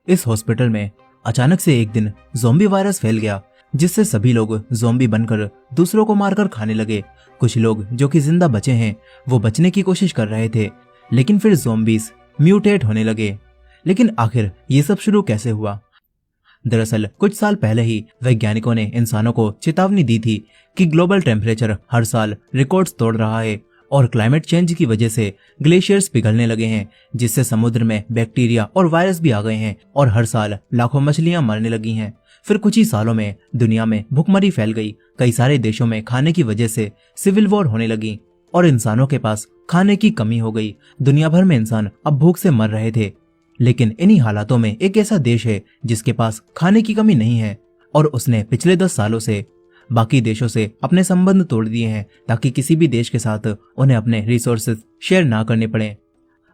इस हॉस्पिटल में अचानक से एक दिन ज़ॉम्बी वायरस फैल गया, जिससे सभी लोग ज़ॉम्बी बनकर दूसरों को मारकर खाने लगे। कुछ लोग जो कि जिंदा बचे हैं वो बचने की कोशिश कर रहे थे, लेकिन फिर ज़ॉम्बीज म्यूटेट होने लगे। लेकिन आखिर ये सब शुरू कैसे हुआ? दरअसल कुछ साल पहले ही वैज्ञानिकों ने इंसानों को चेतावनी दी थी कि ग्लोबल टेम्परेचर हर साल रिकॉर्ड्स तोड़ रहा है और क्लाइमेट चेंज की वजह से ग्लेशियर्स पिघलने लगे हैं, जिससे समुद्र में बैक्टीरिया और वायरस भी आ गए हैं और हर साल लाखों मछलियां मरने लगी हैं। फिर कुछ ही सालों में दुनिया में भुखमरी फैल गई। कई सारे देशों में खाने की वजह से सिविल वॉर होने लगी और इंसानों के पास खाने की कमी हो गई। दुनिया भर में इंसान अब भूख से मर रहे थे। लेकिन इन्हीं हालातों में एक ऐसा देश है जिसके पास खाने की कमी नहीं है और उसने पिछले 10 सालों से बाकी देशों से अपने संबंध तोड़ दिए हैं ताकि किसी भी देश के साथ उन्हें अपने रिसोर्सेज शेयर ना करने पड़े।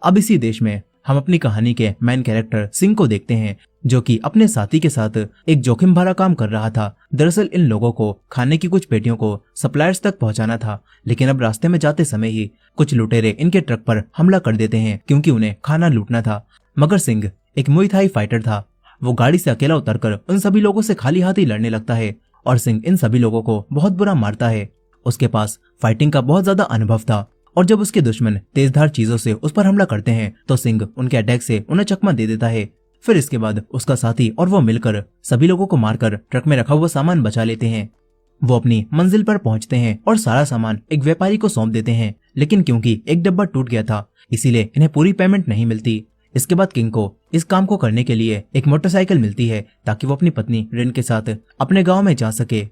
अब इसी देश में हम अपनी कहानी के मेन कैरेक्टर सिंह को देखते हैं, जो कि अपने साथी के साथ एक जोखिम भरा काम कर रहा था। दरअसल इन लोगों को खाने की कुछ पेटियों को सप्लायर्स तक पहुंचाना था, लेकिन अब रास्ते में जाते समय ही कुछ लुटेरे इनके ट्रक पर हमला कर देते हैं क्योंकि उन्हें खाना लूटना था। मगर सिंह एक मुई थाई फाइटर था। वो गाड़ी से अकेला उतरकर उन सभी लोगों से खाली हाथ ही लड़ने लगता है और सिंह इन सभी लोगों को बहुत बुरा मारता है। उसके पास फाइटिंग का बहुत ज्यादा अनुभव था और जब उसके दुश्मन तेजधार चीजों से उस पर हमला करते हैं तो सिंह उनके अटैक से उन्हें चकमा दे देता है। फिर इसके बाद उसका साथी और वो मिलकर सभी लोगों को मारकर ट्रक में रखा हुआ सामान बचा लेते हैं। वो अपनी मंजिल पर पहुंचते हैं और सारा सामान एक व्यापारी को सौंप देते हैं, लेकिन क्योंकि एक डब्बा टूट गया था इसीलिए इन्हें पूरी पेमेंट नहीं मिलती। इसके बाद किंग को इस काम को करने के लिए एक मोटरसाइकिल मिलती है ताकि वो अपनी पत्नी रिन के साथ अपने गांव में जा सके।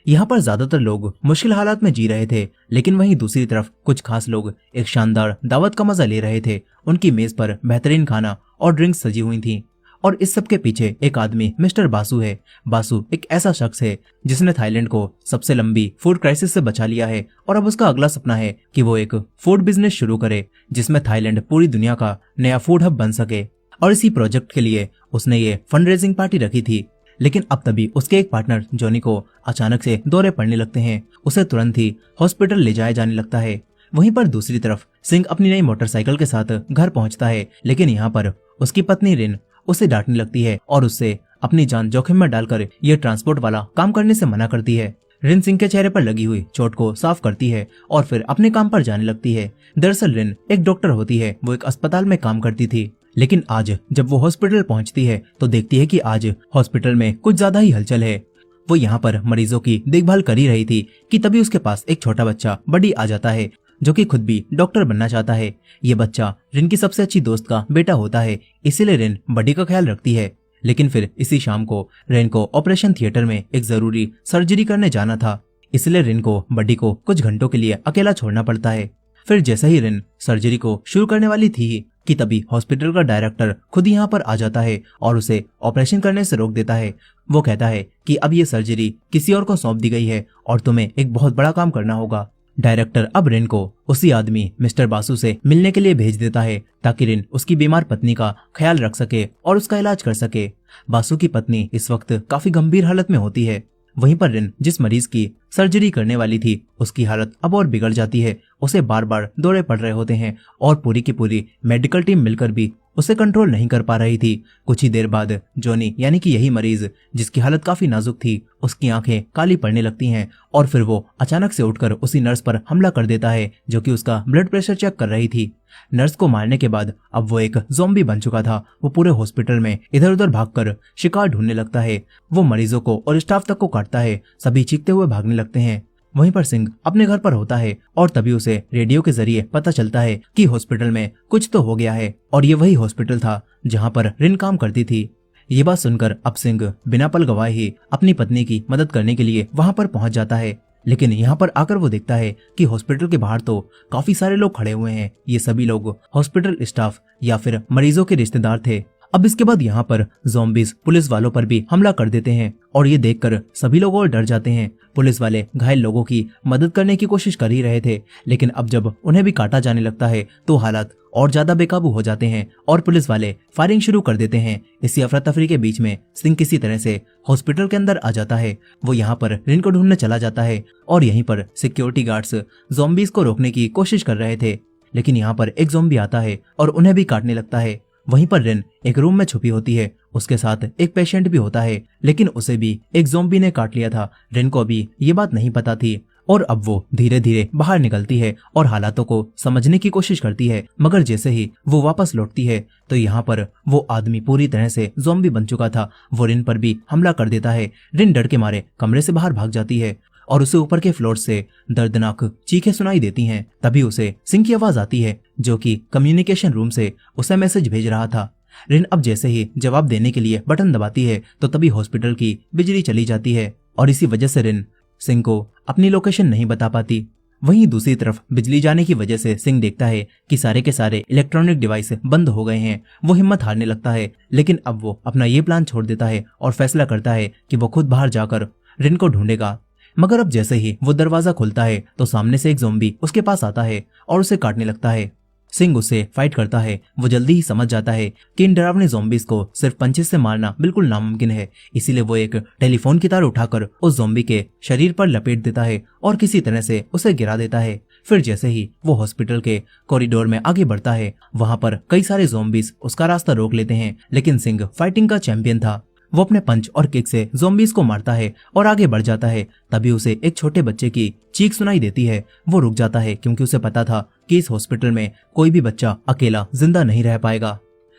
यहाँ पर ज्यादातर लोग मुश्किल हालात में जी रहे थे, लेकिन वहीं दूसरी तरफ कुछ खास लोग एक शानदार दावत का मजा ले रहे थे। उनकी मेज पर बेहतरीन खाना और ड्रिंक्स सजी हुई थी और इस सब के पीछे एक आदमी मिस्टर बासु है। बासु एक ऐसा शख्स है जिसने थाईलैंड को सबसे लंबी फूड क्राइसिस से बचा लिया है और अब उसका अगला सपना है कि वो एक फूड बिजनेस शुरू करे जिसमें थाईलैंड पूरी दुनिया का नया फूड हब बन सके। और इसी प्रोजेक्ट के लिए उसने ये फंड रेजिंग पार्टी रखी थी। लेकिन अब तभी उसके एक पार्टनर जॉनी को अचानक से दौरे पड़ने लगते हैं। उसे तुरंत ही हॉस्पिटल ले जाया जाने लगता है। वहीं पर दूसरी तरफ सिंह अपनी नई मोटरसाइकिल के साथ घर पहुंचता है, लेकिन यहाँ पर उसकी पत्नी रिन उसे डांटने लगती है और उससे अपनी जान जोखिम में डालकर ये ट्रांसपोर्ट वाला काम करने से मना करती है। रिन सिंह के चेहरे पर लगी हुई चोट को साफ करती है और फिर अपने काम पर जाने लगती है। दरअसल रिन एक डॉक्टर होती है, वो एक अस्पताल में काम करती थी। लेकिन आज जब वो हॉस्पिटल पहुंचती है तो देखती है कि आज हॉस्पिटल में कुछ ज्यादा ही हलचल है। वो यहाँ पर मरीजों की देखभाल कर ही रही थी कि तभी उसके पास एक छोटा बच्चा बडी आ जाता है, जो कि खुद भी डॉक्टर बनना चाहता है। ये बच्चा रिन की सबसे अच्छी दोस्त का बेटा होता है, इसीलिए रिन बडी का ख्याल रखती है। लेकिन फिर इसी शाम को रिन को ऑपरेशन थिएटर में एक जरूरी सर्जरी करने जाना था, इसलिए रिन को बडी को कुछ घंटों के लिए अकेला छोड़ना पड़ता है। फिर जैसे ही रिन सर्जरी को शुरू करने वाली थी कि तभी हॉस्पिटल का डायरेक्टर खुद यहाँ पर आ जाता है और उसे ऑपरेशन करने से रोक देता है। वो कहता है कि अब ये सर्जरी किसी और को सौंप दी गई है और तुम्हें एक बहुत बड़ा काम करना होगा। डायरेक्टर अब रिन को उसी आदमी मिस्टर बासु से मिलने के लिए भेज देता है ताकि रिन उसकी बीमार पत्नी का ख्याल रख सके और उसका इलाज कर सके। बासु की पत्नी इस वक्त काफी गंभीर हालत में होती है। वहीं पर रिन जिस मरीज की सर्जरी करने वाली थी उसकी हालत अब और बिगड़ जाती है। उसे बार बार दौरे पड़ रहे होते हैं और पूरी की पूरी मेडिकल टीम मिलकर भी उसे कंट्रोल नहीं कर पा रही थी। कुछ ही देर बाद जॉनी यानी कि यही मरीज जिसकी हालत काफी नाजुक थी, उसकी आंखें काली पड़ने लगती हैं और फिर वो अचानक से उठकर उसी नर्स पर हमला कर देता है जो कि उसका ब्लड प्रेशर चेक कर रही थी। नर्स को मारने के बाद अब वो एक ज़ॉम्बी बन चुका था। वो पूरे हॉस्पिटल में इधर उधर भागकर शिकार ढूंढने लगता है। वो मरीजों को और स्टाफ तक को काटता है। सभी चीखते हुए भागने लगते हैं। वहीं पर सिंह अपने घर पर होता है और तभी उसे रेडियो के जरिए पता चलता है कि हॉस्पिटल में कुछ तो हो गया है और ये वही हॉस्पिटल था जहाँ पर रिन काम करती थी। ये बात सुनकर अब सिंह बिना पल गवाए ही अपनी पत्नी की मदद करने के लिए वहां पर पहुंच जाता है। लेकिन यहाँ पर आकर वो देखता है कि हॉस्पिटल के बाहर तो काफी सारे लोग खड़े हुए हैं। ये सभी लोग हॉस्पिटल स्टाफ या फिर मरीजों के रिश्तेदार थे। अब इसके बाद यहाँ पर ज़ॉम्बीज पुलिस वालों पर भी हमला कर देते हैं और ये देखकर सभी लोग और डर जाते हैं। पुलिस वाले घायल लोगों की मदद करने की कोशिश कर ही रहे थे, लेकिन अब जब उन्हें भी काटा जाने लगता है तो हालात और ज्यादा बेकाबू हो जाते हैं और पुलिस वाले फायरिंग शुरू कर देते हैं। इसी अफरा तफरी के बीच में सिंह किसी तरह से हॉस्पिटल के अंदर आ जाता है। वो यहाँ पर रिन को ढूंढने चला जाता है और यहीं पर सिक्योरिटी गार्ड्स ज़ॉम्बीज को रोकने की कोशिश कर रहे थे, लेकिन यहाँ पर एक ज़ॉम्बी आता है और उन्हें भी काटने लगता है। वहीं पर रिन एक रूम में छुपी होती है। उसके साथ एक पेशेंट भी होता है, लेकिन उसे भी एक ज़ॉम्बी ने काट लिया था। रिन को अभी ये बात नहीं पता थी और अब वो धीरे धीरे बाहर निकलती है और हालातों को समझने की कोशिश करती है। मगर जैसे ही वो वापस लौटती है तो यहाँ पर वो आदमी पूरी तरह से ज़ॉम्बी बन चुका था। वो रिन पर भी हमला कर देता है। रिन डर के मारे कमरे से बाहर भाग जाती है और उसे ऊपर के फ्लोर से दर्दनाक चीखें सुनाई देती हैं। तभी उसे सिंह की आवाज आती है, जो कि कम्युनिकेशन रूम से उसे मैसेज भेज रहा था। रिन अब जैसे ही जवाब देने के लिए बटन दबाती है तो तभी हॉस्पिटल की बिजली चली जाती है और इसी वजह से रिन सिंह को अपनी लोकेशन नहीं बता पाती। वहीं दूसरी तरफ बिजली जाने की वजह से सिंह देखता है कि सारे के सारे इलेक्ट्रॉनिक डिवाइस बंद हो गए हैं। वो हिम्मत हारने लगता है, लेकिन अब वो अपना ये प्लान छोड़ देता है और फैसला करता है कि वो खुद बाहर जाकर रिन को ढूंढेगा। मगर अब जैसे ही वो दरवाजा खुलता है तो सामने से एक ज़ॉम्बी उसके पास आता है और उसे काटने लगता है। सिंह उससे फाइट करता है। वो जल्दी ही समझ जाता है कि इन डरावने ज़ॉम्बीज को सिर्फ पंचेस से मारना बिल्कुल नामुमकिन है। इसीलिए वो एक टेलीफोन की तार उठाकर उस ज़ॉम्बी के शरीर पर लपेट देता है और किसी तरह से उसे गिरा देता है। फिर जैसे ही वो हॉस्पिटल के कॉरिडोर में आगे बढ़ता है, वहां पर कई सारे ज़ॉम्बीज उसका रास्ता रोक लेते हैं, लेकिन सिंह फाइटिंग का चैंपियन था। वो अपने पंच और किक से ज़ॉम्बीज को मारता है और आगे बढ़ जाता है। तभी उसे एक छोटे बच्चे की चीख सुनाई देती है। वो रुक जाता है क्योंकि उसे पता था कि इस हॉस्पिटल में कोई भी बच्चा अकेला जिंदा नहीं रह पाएगा।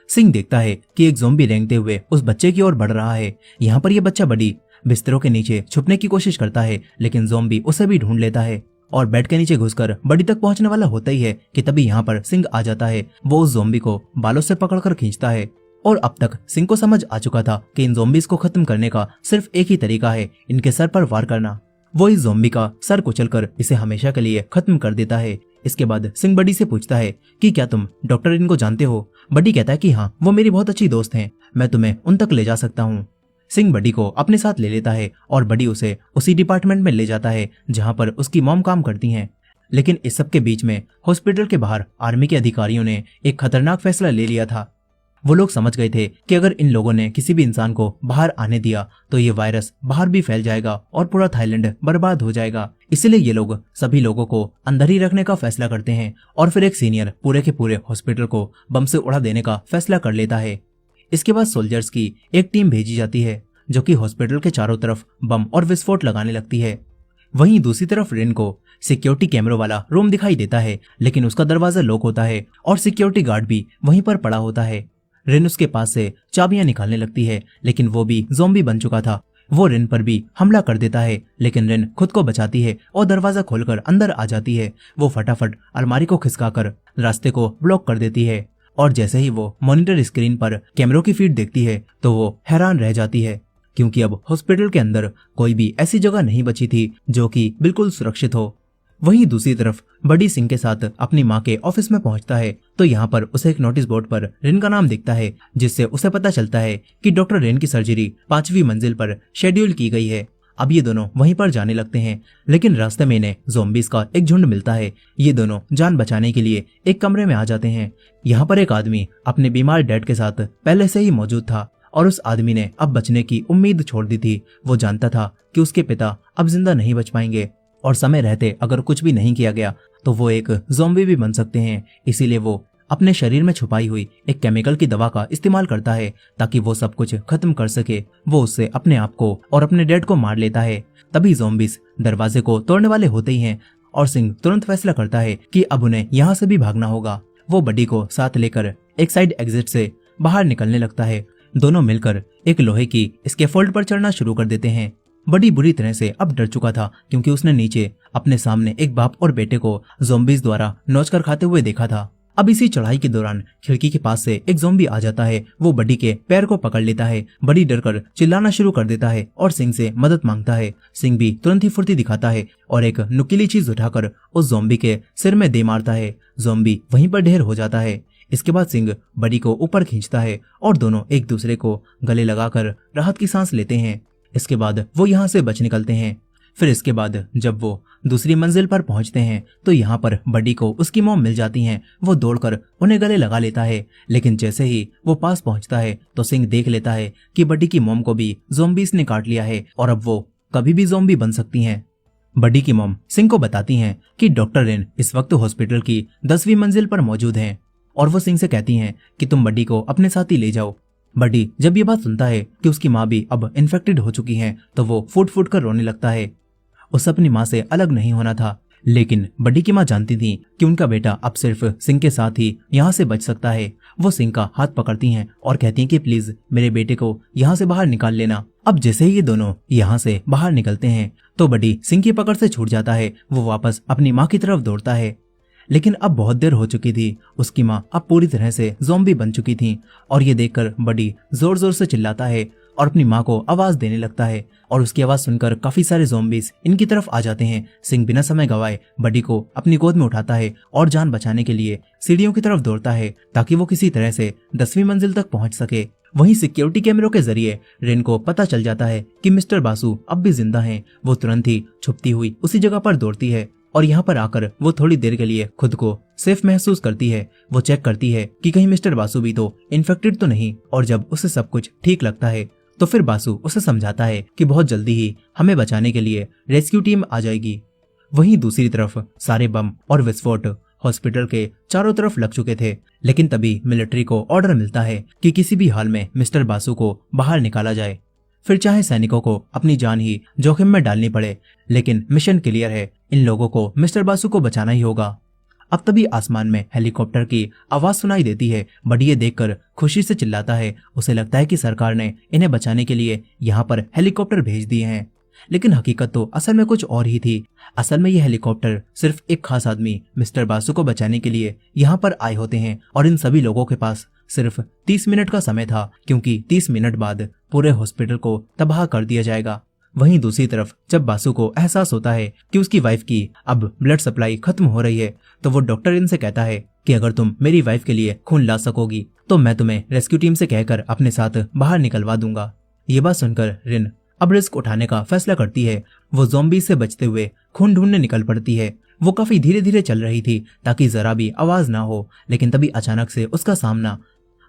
सिंह देखता है कि एक ज़ॉम्बी रेंगते हुए उस बच्चे की ओर बढ़ रहा है। यहाँ पर यह बच्चा बड़ी बिस्तरों के नीचे छुपने की कोशिश करता है, लेकिन ज़ॉम्बी उसे भी ढूंढ लेता है और बेड के नीचे घुसकर बड़ी तक पहुंचने वाला होता ही है कि तभी यहाँ पर सिंह आ जाता है। वो उस ज़ॉम्बी को बालों से पकड़कर खींचता है और अब तक सिंह को समझ आ चुका था कि इन ज़ॉम्बीज को खत्म करने का सिर्फ एक ही तरीका है, इनके सर पर वार करना। वो इस ज़ॉम्बी का सर कुचलकर इसे हमेशा के लिए खत्म कर देता है। इसके बाद सिंह बडी से पूछता है कि क्या तुम डॉक्टर रिन को जानते हो। बडी कहता है कि हाँ, वो मेरी बहुत अच्छी दोस्त हैं, मैं तुम्हें उन तक ले जा सकता हूँ। सिंह बडी को अपने साथ ले लेता है और बडी उसे उसी डिपार्टमेंट में ले जाता है जहाँ पर उसकी मॉम काम करती हैं। लेकिन इस सब के बीच में हॉस्पिटल के बाहर आर्मी के अधिकारियों ने एक खतरनाक फैसला ले लिया था। वो लोग समझ गए थे कि अगर इन लोगों ने किसी भी इंसान को बाहर आने दिया तो ये वायरस बाहर भी फैल जाएगा और पूरा थाईलैंड बर्बाद हो जाएगा। इसीलिए ये लोग सभी लोगों को अंदर ही रखने का फैसला करते हैं और फिर एक सीनियर पूरे के पूरे हॉस्पिटल को बम से उड़ा देने का फैसला कर लेता है। इसके बाद सोल्जर्स की एक टीम भेजी जाती है जो कि हॉस्पिटल के चारों तरफ बम और विस्फोट लगाने लगती है। वहीं दूसरी तरफ रिन को सिक्योरिटी कैमरों वाला रूम दिखाई देता है, लेकिन उसका दरवाजा लॉक होता है और सिक्योरिटी गार्ड भी वहीं पर पड़ा होता है। रिन उसके पास से चाबियां निकालने लगती है, लेकिन वो भी ज़ॉम्बी बन चुका था। वो रिन पर भी हमला कर देता है, लेकिन रिन खुद को बचाती है और दरवाजा खोलकर अंदर आ जाती है। वो फटाफट अलमारी को खिसकाकर रास्ते को ब्लॉक कर देती है और जैसे ही वो मॉनिटर स्क्रीन पर कैमरों की फीड देखती है तो वो हैरान रह जाती है, क्योंकि अब हॉस्पिटल के अंदर कोई भी ऐसी जगह नहीं बची थी जो कि बिल्कुल सुरक्षित हो। वहीं दूसरी तरफ बडी सिंह के साथ अपनी माँ के ऑफिस में पहुंचता है तो यहाँ पर उसे एक नोटिस बोर्ड पर रिन का नाम दिखता है, जिससे उसे पता चलता है कि डॉक्टर रिन की सर्जरी 5वीं मंजिल पर शेड्यूल की गई है। अब ये दोनों वहीं पर जाने लगते हैं, लेकिन रास्ते में इन्हें ज़ॉम्बीज का एक झुंड मिलता है। ये दोनों जान बचाने के लिए एक कमरे में आ जाते हैं। यहाँ पर एक आदमी अपने बीमार डैड के साथ पहले से ही मौजूद था और उस आदमी ने अब बचने की उम्मीद छोड़ दी थी। वो जानता था कि उसके पिता अब जिंदा नहीं बच पाएंगे और समय रहते अगर कुछ भी नहीं किया गया तो वो एक ज़ॉम्बी भी बन सकते हैं। इसीलिए वो अपने शरीर में छुपाई हुई एक केमिकल की दवा का इस्तेमाल करता है ताकि वो सब कुछ खत्म कर सके। वो उससे अपने आप को और अपने डैड को मार लेता है। तभी ज़ॉम्बीज दरवाजे को तोड़ने वाले होते ही हैं और सिंह तुरंत फैसला करता है कि अब उन्हें यहाँ से भी भागना होगा। वो बडी को साथ लेकर एक साइड एग्जिट से बाहर निकलने लगता है। दोनों मिलकर एक लोहे की स्कैफोल्ड पर चढ़ना शुरू कर देते हैं। बडी बुरी तरह से अब डर चुका था, क्योंकि उसने नीचे अपने सामने एक बाप और बेटे को ज़ॉम्बीज द्वारा नोचकर खाते हुए देखा था। अब इसी चढ़ाई के दौरान खिड़की के पास से एक ज़ॉम्बी आ जाता है। वो बडी के पैर को पकड़ लेता है। बडी डरकर चिल्लाना शुरू कर देता है और सिंह से मदद मांगता है। सिंह भी तुरंत ही फुर्ती दिखाता है और एक नुकीली चीज उठाकर उस ज़ॉम्बी के सिर में दे मारता है। ज़ॉम्बी वहीं पर ढेर हो जाता है। इसके बाद सिंह बडी को ऊपर खींचता है और दोनों एक दूसरे को गले लगाकर राहत की सांस लेते हैं। इसके बाद वो यहाँ से बच निकलते हैं। फिर इसके बाद जब वो दूसरी मंजिल पर पहुंचते हैं तो यहाँ पर बडी को उसकी मॉम मिल जाती हैं। वो दौड़कर उन्हें गले लगा लेता है, लेकिन जैसे ही वो पास पहुंचता है तो सिंह देख लेता है कि बडी की मॉम को भी ज़ॉम्बीज ने काट लिया है और अब वो कभी भी ज़ॉम्बी बन सकती हैं। बडी की मॉम सिंह को बताती हैं कि डॉक्टर रिन इस वक्त हॉस्पिटल की 10वीं मंजिल पर मौजूद हैं और वो सिंह से कहती हैं कि तुम बड्डी को अपने साथ ही ले जाओ। बड्डी जब ये बात सुनता है कि उसकी माँ भी अब इन्फेक्टेड हो चुकी है तो वो फूट फूट कर रोने लगता है। उसे अपनी माँ से अलग नहीं होना था, लेकिन बड्डी की माँ जानती थी कि उनका बेटा अब सिर्फ सिंह के साथ ही यहाँ से बच सकता है। वो सिंह का हाथ पकड़ती हैं और कहती हैं कि प्लीज मेरे बेटे को यहाँ से बाहर निकाल लेना। अब जैसे ही ये दोनों यहाँ से बाहर निकलते हैं तो बड्डी सिंह की पकड़ से छूट जाता है। वो वापस अपनी माँ की तरफ दौड़ता है, लेकिन अब बहुत देर हो चुकी थी। उसकी माँ अब पूरी तरह से ज़ॉम्बी बन चुकी थी और ये देखकर बड्डी जोर जोर से चिल्लाता है और अपनी माँ को आवाज देने लगता है और उसकी आवाज सुनकर काफी सारे ज़ॉम्बीज इनकी तरफ आ जाते हैं। सिंह बिना समय गवाए बड्डी को अपनी गोद में उठाता है और जान बचाने के लिए सीढ़ियों की तरफ दौड़ता है ताकि वो किसी तरह से 10वीं मंजिल तक पहुंच सके। वहीं सिक्योरिटी कैमरों के जरिए रिन को पता चल जाता है कि मिस्टर बासु अब भी जिंदा हैं। वो तुरंत ही छुपती हुई उसी जगह पर दौड़ती है और यहाँ पर आकर वो थोड़ी देर के लिए खुद को सेफ महसूस करती है। वो चेक करती है कि कहीं मिस्टर बासु भी तो इन्फेक्टेड तो नहीं, और जब उसे सब कुछ ठीक लगता है तो फिर बासु उसे समझाता है कि बहुत जल्दी ही हमें बचाने के लिए रेस्क्यू टीम आ जाएगी। वहीं दूसरी तरफ सारे बम और विस्फोट हॉस्पिटल के चारों तरफ लग चुके थे, लेकिन तभी मिलिट्री को ऑर्डर मिलता है कि किसी भी हाल में मिस्टर बासु को बाहर निकाला जाए, फिर चाहे सैनिकों को अपनी जान ही जोखिम में डालनी पड़े। लेकिन मिशन क्लियर है, इन लोगों को मिस्टर बासु को बचाना ही होगा। अब तभी आसमान में हेलीकॉप्टर की आवाज सुनाई देती है। बड्डी ये देखकर खुशी से चिल्लाता है। उसे लगता है कि सरकार ने इन्हें बचाने के लिए यहाँ पर हेलीकॉप्टर भेज दिए हैं, लेकिन हकीकत तो असल में कुछ और ही थी। असल में यह हेलीकॉप्टर सिर्फ एक खास आदमी मिस्टर बासु को बचाने के लिए यहाँ पर आए होते हैं और इन सभी लोगों के पास सिर्फ 30 मिनट का समय था, क्योंकि 30 मिनट बाद पूरे हॉस्पिटल को तबाह कर दिया जाएगा। वहीं दूसरी तरफ जब बासु को एहसास होता है कि उसकी वाइफ की अब ब्लड सप्लाई खत्म हो रही है तो वो डॉक्टर इनसे कहता है कि अगर तुम मेरी वाइफ के लिए खून ला सकोगी तो मैं तुम्हें रेस्क्यू टीम से कहकर अपने साथ बाहर निकलवा दूंगा। ये बात सुनकर रिन अब रिस्क उठाने का फैसला करती है। वो ज़ॉम्बी से बचते हुए खून ढूंढने निकल पड़ती है। वो काफी धीरे धीरे चल रही थी ताकि जरा भी आवाज ना हो, लेकिन तभी अचानक से उसका सामना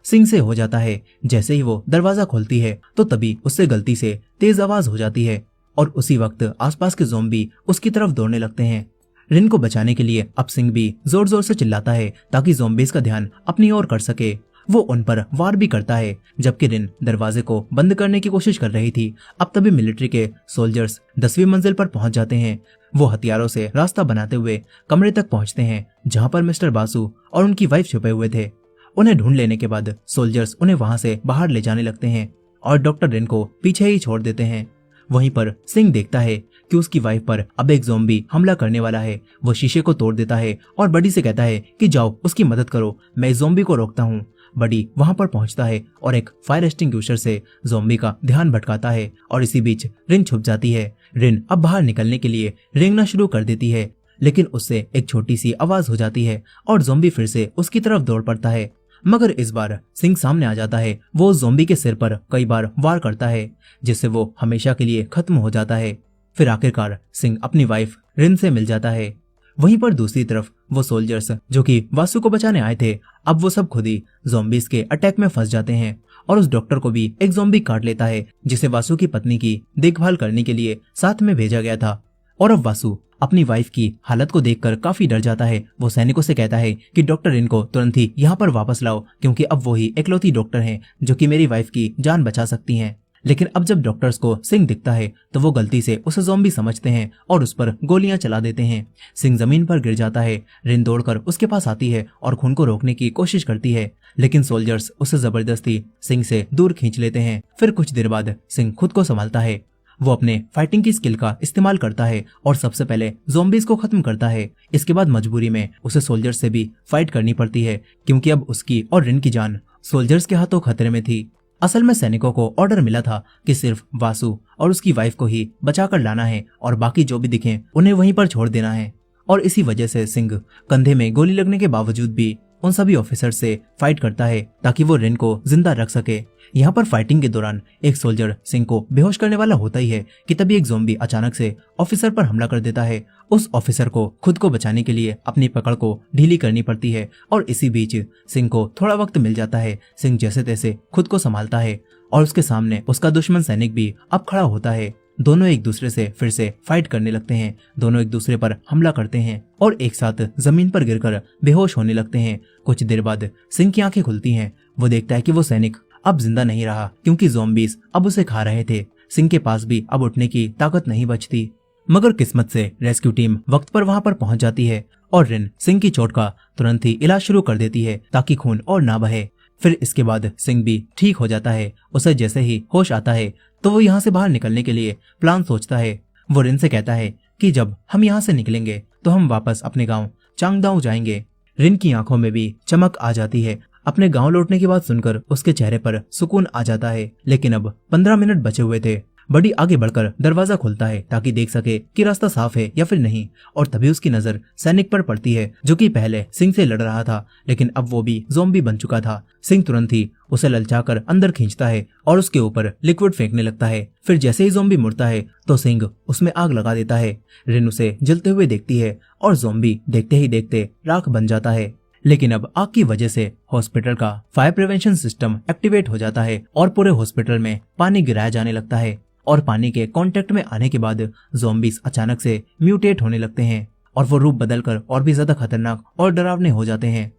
सिंह से हो जाता है। जैसे ही वो दरवाजा खोलती है तो तभी उससे गलती से तेज आवाज हो जाती है और उसी वक्त आसपास के ज़ॉम्बी उसकी तरफ दौड़ने लगते हैं। रिन को बचाने के लिए अब सिंह भी जोर जोर से चिल्लाता है ताकि ज़ॉम्बीज का ध्यान अपनी ओर कर सके। वो उन पर वार भी करता है, जबकि रिन दरवाजे को बंद करने की कोशिश कर रही थी। अब तभी मिलिट्री के सोल्जर्स 10वीं मंजिल पर पहुंच जाते हैं। वो हथियारों से रास्ता बनाते हुए कमरे तक पहुंचते हैं जहां पर मिस्टर बासु और उनकी वाइफ छुपे हुए थे। उन्हें ढूंढ लेने के बाद सोल्जर्स उन्हें वहां से बाहर ले जाने लगते हैं और डॉक्टर रिन को पीछे ही छोड़ देते हैं। वहीं पर सिंह देखता है कि उसकी वाइफ पर अब एक ज़ॉम्बी हमला करने वाला है। वो शीशे को तोड़ देता है और बडी से कहता है कि जाओ उसकी मदद करो, मैं इस ज़ॉम्बी को रोकता हूँ। बडी वहां पर पहुंचता है और एक फायर एक्सटिंग्विशर से ज़ॉम्बी का ध्यान भटकाता है और इसी बीच रिन छुप जाती है। रिन अब बाहर निकलने के लिए रेंगना शुरू कर देती है, लेकिन उससे एक छोटी सी आवाज हो जाती है और ज़ॉम्बी फिर से उसकी तरफ दौड़ पड़ता है। मगर इस बार सिंह सामने आ जाता है। वो ज़ॉम्बी के सिर पर कई बार वार करता है जिससे वो हमेशा के लिए खत्म हो जाता है। फिर आखिरकार सिंह अपनी वाइफ रिन से मिल जाता है। वहीं पर दूसरी तरफ वो सोल्जर्स जो कि वासु को बचाने आए थे, अब वो सब खुद ही ज़ॉम्बीज के अटैक में फंस जाते हैं और उस डॉक्टर को भी एक ज़ॉम्बी काट लेता है जिसे वासु की पत्नी की देखभाल करने के लिए साथ में भेजा गया था। और अब वासु अपनी वाइफ की हालत को देखकर काफी डर जाता है। वो सैनिकों से कहता है कि डॉक्टर इनको तुरंत ही यहाँ पर वापस लाओ, क्योंकि अब वो ही इकलौती डॉक्टर हैं जो कि मेरी वाइफ की जान बचा सकती हैं। लेकिन अब जब डॉक्टर्स को सिंह दिखता है तो वो गलती से उसे ज़ॉम्बी समझते हैं और उस पर गोलियां चला देते हैं। सिंह जमीन पर गिर जाता है। रिन दौड़कर उसके पास आती है और खून को रोकने की कोशिश करती है, लेकिन सोल्जर्स उसे जबरदस्ती सिंह से दूर खींच लेते हैं। फिर कुछ देर बाद सिंह खुद को संभालता है। वो अपने फाइटिंग की स्किल का इस्तेमाल करता है और सबसे पहले ज़ॉम्बीज को खत्म करता है। इसके बाद मजबूरी में उसे सोल्जर्स से भी फाइट करनी पड़ती है, क्योंकि अब उसकी और रिन की जान सोल्जर्स के हाथों खतरे में थी। असल में सैनिकों को ऑर्डर मिला था कि सिर्फ वासु और उसकी वाइफ को ही बचाकर लाना है और बाकी जो भी दिखे उन्हें वहीं पर छोड़ देना है। और इसी वजह से सिंह कंधे में गोली लगने के बावजूद भी उन सभी ऑफिसर से फाइट करता है ताकि वो रिन को जिंदा रख सके। यहाँ पर फाइटिंग के दौरान एक सोल्जर सिंह को बेहोश करने वाला होता ही है कि तभी एक ज़ॉम्बी अचानक से ऑफिसर पर हमला कर देता है। उस ऑफिसर को खुद को बचाने के लिए अपनी पकड़ को ढीली करनी पड़ती है और इसी बीच सिंह को थोड़ा वक्त मिल जाता है। सिंह जैसे तैसे खुद को संभालता है और उसके सामने उसका दुश्मन सैनिक भी अब खड़ा होता है। दोनों एक दूसरे से फिर से फाइट करने लगते हैं। दोनों एक दूसरे पर हमला करते हैं और एक साथ जमीन पर गिरकर बेहोश होने लगते हैं। कुछ देर बाद सिंह की आंखें खुलती हैं। वो देखता है कि वो सैनिक अब जिंदा नहीं रहा, क्योंकि ज़ॉम्बीज अब उसे खा रहे थे। सिंह के पास भी अब उठने की ताकत नहीं बचती, मगर किस्मत से रेस्क्यू टीम वक्त पर वहां पर पहुंच जाती है और रिन सिंह की चोट का तुरंत ही इलाज शुरू कर देती है ताकि खून और ना बहे। फिर इसके बाद सिंह भी ठीक हो जाता है। उसे जैसे ही होश आता है तो वो यहाँ से बाहर निकलने के लिए प्लान सोचता है। वो रिन से कहता है कि जब हम यहाँ से निकलेंगे तो हम वापस अपने गांव चांगदाओ जाएंगे। रिन की आंखों में भी चमक आ जाती है। अपने गांव लौटने की बात सुनकर उसके चेहरे पर सुकून आ जाता है। लेकिन अब 15 मिनट बचे हुए थे। बडी आगे बढ़कर दरवाजा खोलता है ताकि देख सके कि रास्ता साफ है या फिर नहीं, और तभी उसकी नजर सैनिक पर पड़ती है जो कि पहले सिंह से लड़ रहा था, लेकिन अब वो भी ज़ॉम्बी बन चुका था। सिंह तुरंत ही उसे ललचाकर अंदर खींचता है और उसके ऊपर लिक्विड फेंकने लगता है। फिर जैसे ही ज़ॉम्बी मुड़ता है तो सिंह उसमें आग लगा देता है। रिन उसे जलते हुए देखती है और ज़ॉम्बी देखते ही देखते राख बन जाता है। लेकिन अब आग की वजह से हॉस्पिटल का फायर प्रिवेंशन सिस्टम एक्टिवेट हो जाता है और पूरे हॉस्पिटल में पानी गिराया जाने लगता है। और पानी के कांटेक्ट में आने के बाद ज़ॉम्बीज अचानक से म्यूटेट होने लगते हैं और वो रूप बदलकर और भी ज्यादा खतरनाक और डरावने हो जाते हैं।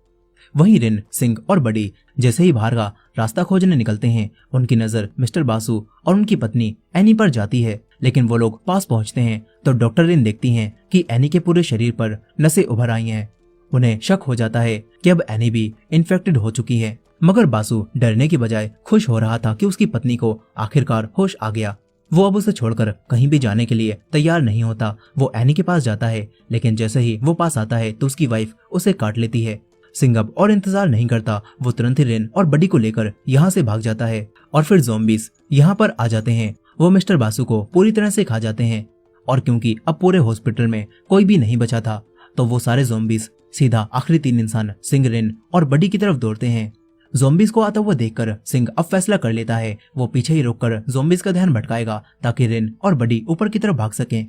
वहीं रिन, सिंह और बडी जैसे ही बाहर का रास्ता खोजने निकलते हैं, उनकी नजर मिस्टर बासु और उनकी पत्नी एनी पर जाती है। लेकिन वो लोग पास पहुंचते हैं तो डॉक्टर रिन देखती हैं कि एनी के पूरे शरीर पर नसें उभर आई हैं। उन्हें शक हो जाता है कि अब एनी भी इन्फेक्टेड हो चुकी है, मगर बासु डरने की बजाय खुश हो रहा था कि उसकी पत्नी को आखिरकार होश आ गया। वो अब उसे छोड़कर कहीं भी जाने के लिए तैयार नहीं होता। वो एनी के पास जाता है, लेकिन जैसे ही वो पास आता है तो उसकी वाइफ उसे काट लेती है। सिंह अब और इंतजार नहीं करता, वो तुरंत ही रिन और बडी को लेकर यहाँ से भाग जाता है और फिर ज़ॉम्बीज यहाँ पर आ जाते हैं। वो मिस्टर बासु को पूरी तरह से खा जाते हैं और क्योंकि अब पूरे हॉस्पिटल में कोई भी नहीं बचा था तो वो सारे ज़ॉम्बीज सीधा आखिरी 3 इंसान सिंह, रिन और बडी की तरफ दौड़ते हैं। ज़ॉम्बीज को आता हुआ देखकर सिंह अब फैसला कर लेता है वो पीछे ही रोककर ज़ॉम्बीज का ध्यान भटकाएगा ताकि रिन और बडी ऊपर की तरफ भाग सकें।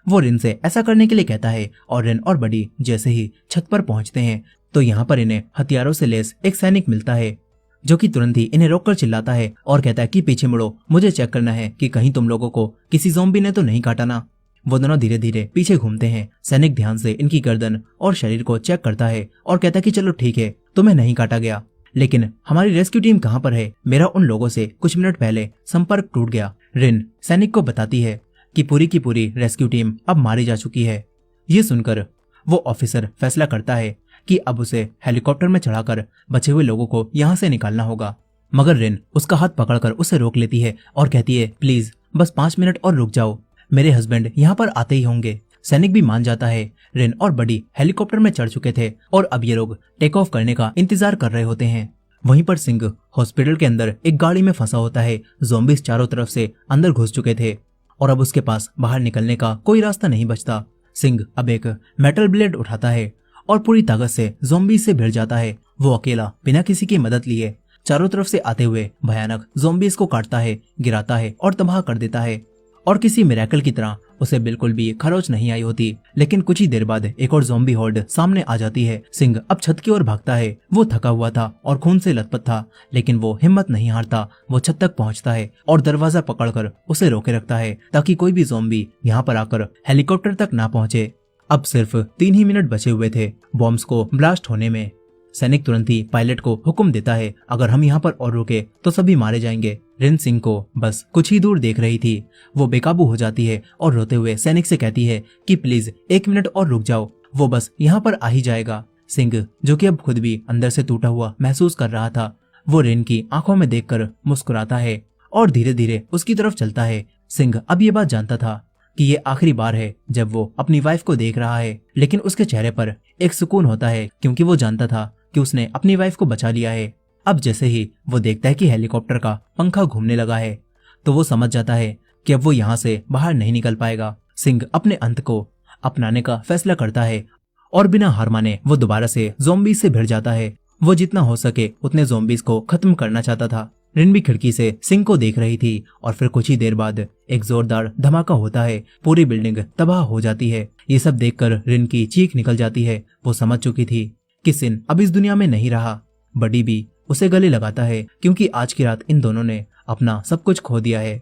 वो रिन से ऐसा करने के लिए कहता है और रिन और बडी जैसे ही छत पर पहुंचते हैं तो यहाँ पर इन्हें हथियारों से लैस एक सैनिक मिलता है जो कि तुरंत ही इन्हें रोककर चिल्लाता है और कहता है कि पीछे मुड़ो, मुझे चेक करना है कि कहीं तुम लोगों को किसी ज़ॉम्बी ने तो नहीं काटा ना। वो दोनों धीरे धीरे पीछे घूमते हैं। सैनिक ध्यान से इनकी गर्दन और शरीर को चेक करता है और कहता है कि चलो ठीक है, तुम्हें नहीं काटा गया, लेकिन हमारी रेस्क्यू टीम कहाँ पर है? मेरा उन लोगों से कुछ मिनट पहले संपर्क टूट गया। रिन सैनिक को बताती है कि पूरी की पूरी रेस्क्यू टीम अब मारी जा चुकी है। ये सुनकर वो ऑफिसर फैसला करता है कि अब उसे हेलीकॉप्टर में चढ़ाकर बचे हुए लोगों को यहाँ से निकालना होगा, मगर रिन उसका हाथ पकड़कर उसे रोक लेती है और कहती है प्लीज बस 5 मिनट और रुक जाओ, मेरे हस्बैंड यहाँ पर आते ही होंगे। सैनिक भी मान जाता है। रिन और बडी हेलीकॉप्टर में चढ़ चुके थे और अब ये लोग टेक ऑफ करने का इंतजार कर रहे होते हैं। वहीं पर सिंह हॉस्पिटल के अंदर एक गाड़ी में फंसा होता है। ज़ॉम्बीज चारों तरफ से अंदर घुस चुके थे और अब उसके पास बाहर निकलने का कोई रास्ता नहीं बचता। सिंह अब एक मेटल ब्लेड उठाता है और पूरी ताकत से ज़ॉम्बीज से भिड़ जाता है। वो अकेला बिना किसी की मदद लिए चारों तरफ से आते हुए भयानक ज़ॉम्बीज को काटता है, गिराता है और तबाह कर देता है। और किसी मिरेकल की तरह उसे बिल्कुल भी खरोच नहीं आई होती। लेकिन कुछ ही देर बाद एक और ज़ॉम्बी हॉर्ड सामने आ जाती है। सिंह अब छत की ओर भागता है। वो थका हुआ था और खून से लथपथ था, लेकिन वो हिम्मत नहीं हारता। वो छत तक पहुंचता है और दरवाजा पकड़कर उसे रोके रखता है ताकि कोई भी ज़ॉम्बी यहाँ पर आकर हेलीकॉप्टर तक ना पहुंचे। अब सिर्फ 3 ही मिनट बचे हुए थे बॉम्ब्स को ब्लास्ट होने में। सैनिक तुरंत ही पायलट को हुक्म देता है अगर हम यहाँ पर और रुके तो सभी मारे जाएंगे। रिन सिंह को बस कुछ ही दूर देख रही थी। वो बेकाबू हो जाती है और रोते हुए सैनिक से कहती है कि प्लीज 1 मिनट और रुक जाओ, वो बस यहाँ पर आ ही जाएगा। सिंह जो कि अब खुद भी अंदर से टूटा हुआ महसूस कर रहा था, वो रिन की आंखों में देखकर मुस्कुराता है और धीरे धीरे उसकी तरफ चलता है। सिंह अब ये बात जानता था कि ये आखिरी बार है जब वो अपनी वाइफ को देख रहा है, लेकिन उसके चेहरे पर एक सुकून होता है क्योंकि वो जानता था कि उसने अपनी वाइफ को बचा लिया है। अब जैसे ही वो देखता है कि हेलीकॉप्टर का पंखा घूमने लगा है तो वो समझ जाता है कि अब वो यहाँ से बाहर नहीं निकल पाएगा। सिंह अपने अंत को अपनाने का फैसला करता है और बिना हार माने वो दोबारा से ज़ॉम्बीज से भिड़ जाता है। वो जितना हो सके उतने ज़ॉम्बीज को खत्म करना चाहता था। रिन भी खिड़की से सिंह को देख रही थी और फिर कुछ ही देर बाद एक जोरदार धमाका होता है। पूरी बिल्डिंग तबाह हो जाती है। ये सब देखकर रिन की चीख निकल जाती है। वो समझ चुकी थी कि सिन अब इस दुनिया में नहीं रहा। बडी भी उसे गले लगाता है क्योंकि आज की रात इन दोनों ने अपना सब कुछ खो दिया है।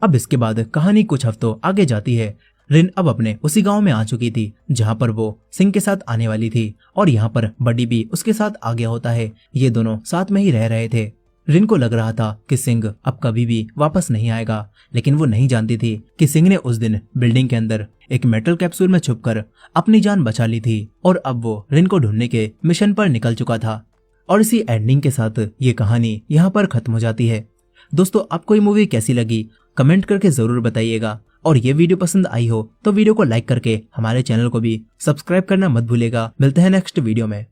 अब इसके बाद कहानी कुछ हफ्तों आगे जाती है। रिन अब अपने उसी गांव में आ चुकी थी जहां पर वो सिंह के साथ आने वाली थी और यहाँ पर बडी भी उसके साथ आ गया होता है। ये दोनों साथ में ही रह रहे थे। रिन को लग रहा था कि सिंह अब कभी भी वापस नहीं आएगा, लेकिन वो नहीं जानती थी कि सिंह ने उस दिन बिल्डिंग के अंदर एक मेटल कैप्सूल में छुपकर अपनी जान बचा ली थी और अब वो रिन को ढूंढने के मिशन पर निकल चुका था। और इसी एंडिंग के साथ ये कहानी यहाँ पर खत्म हो जाती है। दोस्तों, आपको ये मूवी कैसी लगी कमेंट करके जरूर बताइएगा, और ये वीडियो पसंद आई हो तो वीडियो को लाइक करके हमारे चैनल को भी सब्सक्राइब करना मत भूलिएगा। मिलते हैं नेक्स्ट वीडियो में।